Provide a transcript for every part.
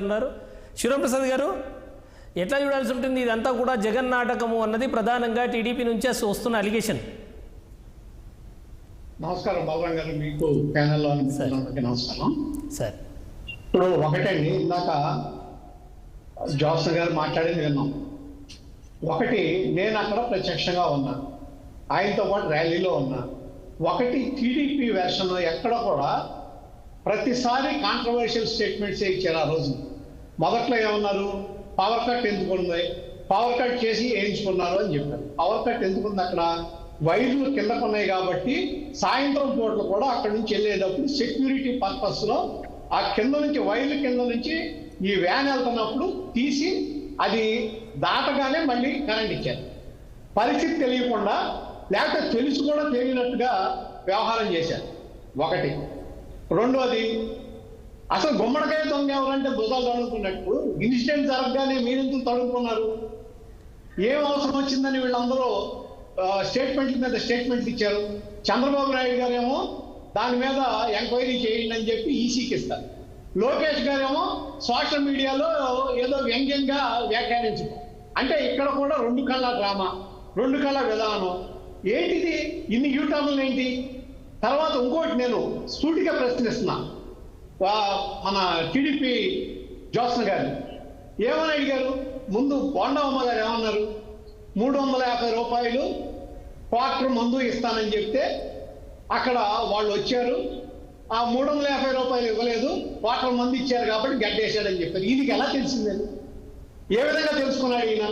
ఉన్నారు. శివరాంప్రసాద్ గారు, ఎట్లా చూడాల్సి ఉంటుంది? ఇదంతా కూడా జగన్ నాటకము అన్నది ప్రధానంగా టీడీపీ నుంచి వస్తున్న అలిగేషన్. నమస్కారం బలరాం గారు, మీకు ప్యానెల్లో నమస్కారం సార్. ఇప్పుడు ఒకటండి, ఇందాక జోసన్ గారు మాట్లాడింది విన్నాం. ఒకటి, నేను అక్కడ ప్రత్యక్షంగా ఉన్నా, ఆయనతో పాటు ర్యాలీలో ఉన్నా. ఒకటి, టీడీపీ వెర్షన్ ఎక్కడ కూడా ప్రతిసారి కాంట్రవర్షియల్ స్టేట్మెంట్స్ ఇచ్చారు. ఆ రోజు మొదట్లో ఏమన్నారు? పవర్ కట్ ఎందుకుంది, పవర్ కట్ చేసి వేయించుకున్నారు అని చెప్పారు. పవర్ కట్ ఎందుకుంది? అక్కడ వైర్లు కిందకు ఉన్నాయి కాబట్టి సాయంత్రం పూటలు కూడా అక్కడి నుంచి వెళ్ళేటప్పుడు సెక్యూరిటీ పర్పస్లో ఆ కింద నుంచి, వైర్లు కింద నుంచి ఈ వ్యాన్ వెళ్తున్నప్పుడు తీసి అది దాటగానే మళ్ళీ కరెంట్ ఇచ్చారు. పరిస్థితి తెలియకుండా, లేకపోతే తెలిసి కూడా తెలియనట్టుగా వ్యవహారం చేశారు. ఒకటి. రెండోది, అసలు గుమ్మడికాయ దొంగ ఎవరంటే భుజాలు తడుముకున్నట్టు ఇన్సిడెంట్ జరగగానే మీరెందుకు తడుముకున్నారు? ఏం అవసరం వచ్చిందని వీళ్ళందరూ స్టేట్మెంట్ల మీద స్టేట్మెంట్లు ఇచ్చారు. చంద్రబాబు నాయుడు గారేమో దాని మీద ఎంక్వైరీ చేయండి అని చెప్పి ఈసీకి ఇస్తారు. లోకేష్ గారేమో సోషల్ మీడియాలో ఏదో వ్యంగ్యంగా వ్యాఖ్యానించడం. అంటే ఇక్కడ కూడా రెండు కళ్ళ డ్రామా, రెండు కళ్ళ విధానం. ఏంటిది? ఇన్ని యూటర్న్లు ఏంటి? తర్వాత ఇంకోటి, నేను సూటిగా ప్రశ్నిస్తున్నా మన టీడీపీ జోసన్ గారు ఏమని అడిగారు? ముందు బోండమ్మ గారు ఏమన్నారు? 350 రూపాయలు క్వార్టర్ మందు ఇస్తానని చెప్తే అక్కడ వాళ్ళు వచ్చారు, ఆ 350 రూపాయలు ఇవ్వలేదు, క్వార్టర్ మందు ఇచ్చారు కాబట్టి గడ్డేశాడని చెప్పారు. ఈయనకి ఎలా తెలిసిందని, ఏ విధంగా తెలుసుకున్నాడు ఈయన?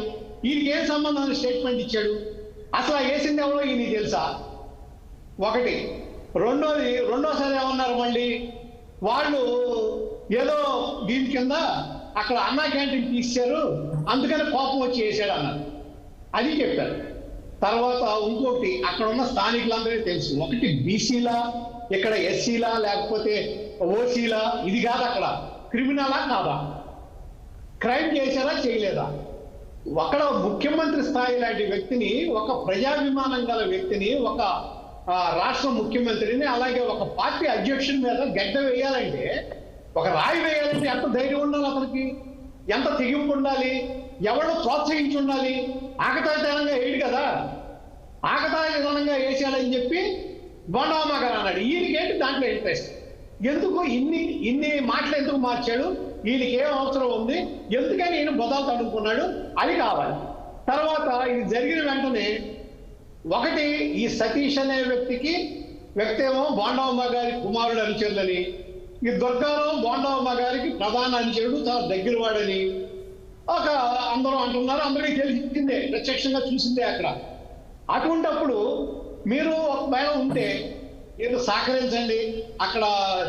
ఈయనకి ఏం సంబంధం స్టేట్మెంట్ ఇచ్చాడు? అసలు వేసింది ఎవరో ఈయనకి తెలుసా? ఒకటి. రెండోసారి ఏమన్నారు? మళ్ళీ వాళ్ళు ఏదో దీని కింద అక్కడ అన్నా క్యాంటీన్ తీశారు, అందుకని కోపం వచ్చి వేసాడు అన్నారు. అది చెప్పారు. తర్వాత ఇంకోటి, అక్కడ ఉన్న స్థానికులందరికీ తెలుసు. ఒకటి, బీసీలా, ఇక్కడ ఎస్సీలా, లేకపోతే ఓసీలా, ఇది కాదు. అక్కడ క్రిమినలా కాదా, క్రైమ్ చేశారా చేయలేదా? అక్కడ ముఖ్యమంత్రి స్థాయి లాంటి వ్యక్తిని, ఒక ప్రజాభిమానం గల వ్యక్తిని, ఒక రాష్ట్ర ముఖ్యమంత్రిని, అలాగే ఒక పార్టీ అధ్యక్షుడి మీద గడ్డ వేయాలంటే, ఒక రాయి వేయాలంటే ఎంత ధైర్యం ఉండాలి అతనికి, ఎంత తెగింపు ఉండాలి, ఎవరు ప్రోత్సహించి ఉండాలి? ఆకతాయితనంగా వేయడు కదా. ఆకతాయితనంగా వేసాడని చెప్పి బోండమ్మ గారు అన్నాడు. ఈయనకేంటి దాంట్లో ఇంట్రెస్ట్? ఎందుకు ఇన్ని మాటలు ఎందుకు మార్చాడు? ఈయనకి ఏం అవసరం ఉంది? ఎందుకని ఈయన బొదాలు తడుపుకున్నాడు? అది కావాలి. తర్వాత ఇది జరిగిన వెంటనే ఒకటి, ఈ సతీష్ అనే వ్యక్తి ఏమో బోండమ్మ గారి కుమారుడు అనుచరులని, ఈ దుర్గారావు బోండమ్మ గారికి ప్రధాన అనుచరుడు, చాలా దగ్గరవాడని ఒక అందరూ అంటున్నారు. అందరికీ తెలిసిందే, ప్రత్యక్షంగా చూసిందే అక్కడ. అటువంటప్పుడు మీరు ఒకవేళ ఉంటే ఏదో సహకరించండి, అక్కడ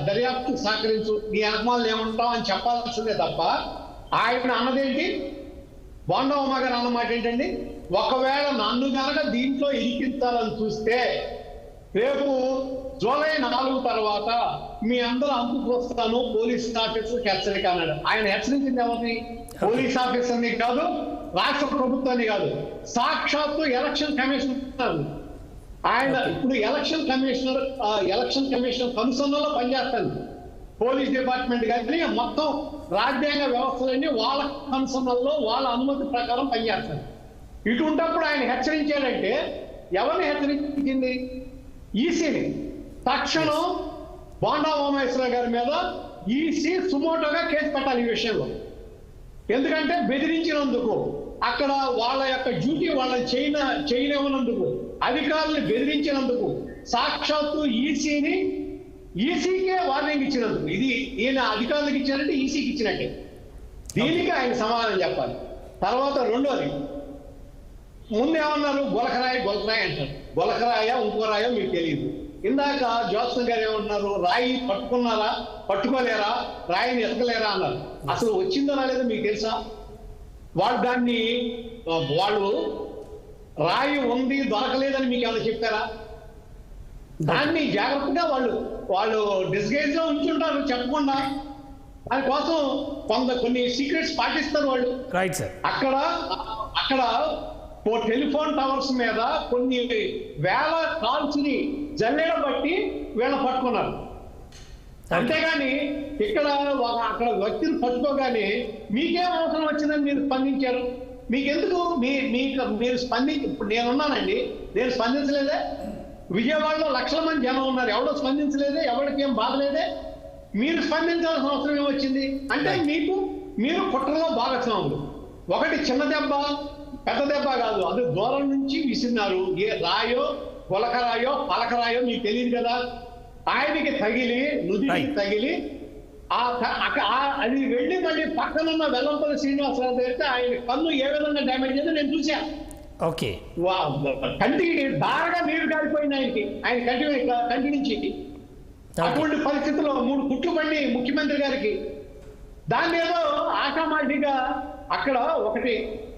దర్యాప్తు సహకరించు, నీ అనుమానాలు ఏమంటావు అని చెప్పాల్సిందే తప్ప ఆయన అన్నదేంటి? బోండమ్మ గారు అన్నమాట ఏంటండి? ఒకవేళ నన్ను కనుక దీంట్లో ఇరికించాలని చూస్తే రేపు జూలై 4 తర్వాత మీ అందరూ అంతుకు వస్తాను, పోలీస్ ఆఫీసర్కి హెచ్చరిక అన్నాడు. ఆయన హెచ్చరించింది ఎవరిని? పోలీస్ ఆఫీసర్ని కాదు, రాష్ట్ర ప్రభుత్వాన్ని కాదు, సాక్షాత్తు ఎలక్షన్ కమిషనర్. ఆయన ఇప్పుడు ఎలక్షన్ కమిషనర్ కనుసన్నలో పనిచేస్తాను. పోలీస్ డిపార్ట్మెంట్ కానీ మొత్తం రాజ్యాంగ వ్యవస్థలన్నీ వాళ్ళ కనుసన్నల్లో, వాళ్ళ అనుమతి ప్రకారం పనిచేస్తాను. ఇటువంటప్పుడు ఆయన హెచ్చరించాడంటే ఎవరిని హెచ్చరించింది? ఈసీని. తక్షణం బోండా ఉమామహేశ్వరరావు గారి మీద ఈసీ సుమోటోగా కేసు పెట్టాలి ఈ విషయంలో. ఎందుకంటే బెదిరించినందుకు, అక్కడ వాళ్ళ యొక్క డ్యూటీ వాళ్ళని చేయనివ్వనందుకు, అధికారులను బెదిరించినందుకు, సాక్షాత్తు ఈసీకే వార్నింగ్ ఇచ్చినందుకు, ఇది ఈయన అధికారులకు ఇచ్చినట్టే ఈసీకి ఇచ్చినట్టే. దీనికి ఆయన సమాధానం చెప్పాలి. తర్వాత రెండోది, ముందేమన్నారు? గొలకరాయి అంటారు. గొలకరాయ ఇంకో రాయో మీకు తెలియదు. ఇందాక జోసన్ గారు ఏమంటున్నారు? రాయి పట్టుకున్నారా, పట్టుకోలేరా, రాయిని ఎతకలేరా అన్నారు. అసలు వచ్చిందో రాలేదో మీకు తెలుసా? వాళ్ళు రాయి ఉంది దొరకలేదని మీకు ఏమైనా చెప్పారా? దాన్ని జాగ్రత్తగా వాళ్ళు డిస్గైజ్ లో ఉంచుంటారు చెప్పకుండా. దానికోసం కొన్ని సీక్రెట్స్ పాటిస్తారు వాళ్ళు. Right sir. అక్కడ టెలిఫోన్ టవర్స్ మీద కొన్ని వేల కాల్స్ ని జల్లెడ బట్టి వీళ్ళ పట్టుకున్నారు. అంతేగాని ఇక్కడ అక్కడ వ్యక్తిని పట్టుకోగానే మీకేం అవసరం వచ్చిందని మీరు స్పందించారు. మీకెందుకు మీరు ఇప్పుడు నేనున్నానండి, నేను స్పందించలేదే. విజయవాడలో లక్షల మంది జనం ఉన్నారు, ఎవడో స్పందించలేదే, ఎవరికి ఏం బాధ లేదే. మీరు స్పందించాల్సిన అవసరం ఏమొచ్చింది అంటే మీరు కుట్రలో భాగస్వాములు. ఒకటి చిన్న దెబ్బ పెద్ద దెబ్బ కాదు, అది దూరం నుంచి విసిన్నారు. ఏ రాయో గులకరాయో పలకరాయో మీకు తెలియదు కదా. ఆయనకి తగిలి నుదికి తగిలి అది వెళ్ళి మళ్ళీ పక్కనున్న వెల్లంపల్లి శ్రీనివాసరావు దగ్గర ఆయన కన్ను ఏ విధంగా డ్యామేజ్ అయిందో నేను చూసా. ఓకే, కంటికి బాగా నీరు కాలిపోయింది ఆయనకి, ఆయన కంటి నుంచి. అటువంటి పరిస్థితుల్లో 3 కుట్లు పడి ముఖ్యమంత్రి గారికి. దాన్ని ఏదో ఆషామాషిగా అక్కడ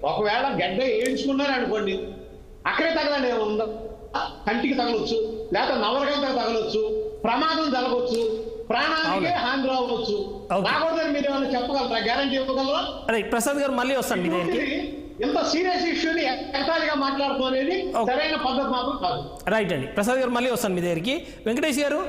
ఒకవేళ గడ్డ వేయించుకున్నారు అనుకోండి, అక్కడే తగలండి ఏముందో, కంటికి తగలొచ్చు, లేకపోతే నవరగంతకు తగలొచ్చు, ప్రమాదం జరగవచ్చు, ప్రాణానికే హాని రావచ్చు. రాకూడదని మీరు ఏమైనా చెప్పగలరా, గ్యారంటీ ఇవ్వగలరా? ప్రసాద్ గారు మళ్ళీ వస్తాను మీ దగ్గరికి. ఇంత సీరియస్ ఇష్యూని ఎక్టాలిగా మాట్లాడుకోనేది సరైన పద్ధతి మాత్రం కాదు. రైట్ అండి, ప్రసాద్ గారు మళ్ళీ వస్తాను మీ దగ్గరికి. వెంకటేష్ గారు